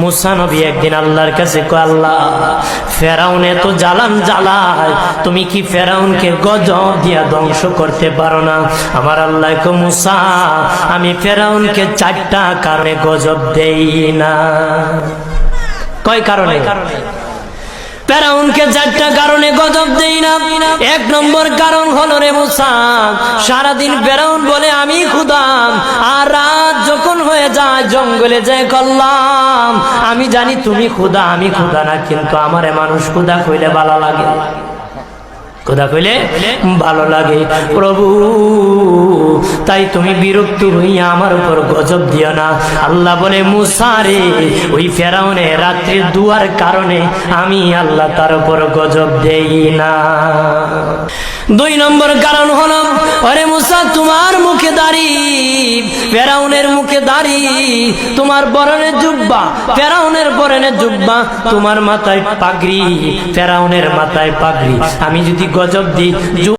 মুসা নবী একদিন আল্লাহর কাছে কয়, আল্লাহ ফেরাউন এত জ্বালান জ্বালায়, তুমি কি ফেরাউনকে গজব দিয়া ধ্বংস করতে পারো না? আমার আল্লাহ কয়, মুসা আমি ফেরাউনকে 4টা কারণে গজব দেই না। কয় কারণে? ফেরাউনকে 4টা কারণে গজব দেই না। 1 নম্বর কারণ হলো রে মুসা, সারাদিন ফেরাউন বলে আমি খোদা, আর রাত যখন হয়ে যায় জঙ্গলে যায় করলাম আমি জানি তুমি খোদা, আমি খোদা না, কিন্তু আমারে মানুষ খোদা কইলে ভালো লাগে, খোদা কইলে ভালো লাগে। প্রভু তাই তুমি বিরক্ত হইয়া আমার উপর গজব দিও না। আল্লাহ বলে, মুসা রে ওই ফেরাউনে রাত্রে দুয়ার কারণে আমি আল্লাহ তার উপর গজব দেই না। 2 নম্বর কারণ হলো, আরে মুসা তোমার মুখে দাড়ি, ফেরাউনের মুখে দাড়ি, তোমার পরনে জুব্বা, ফেরাউনের পরনে জুব্বা, তোমার মাথায় পাগড়ি, ফেরাউনের মাথায় পাগড়ি। আমি যদি গজব দিই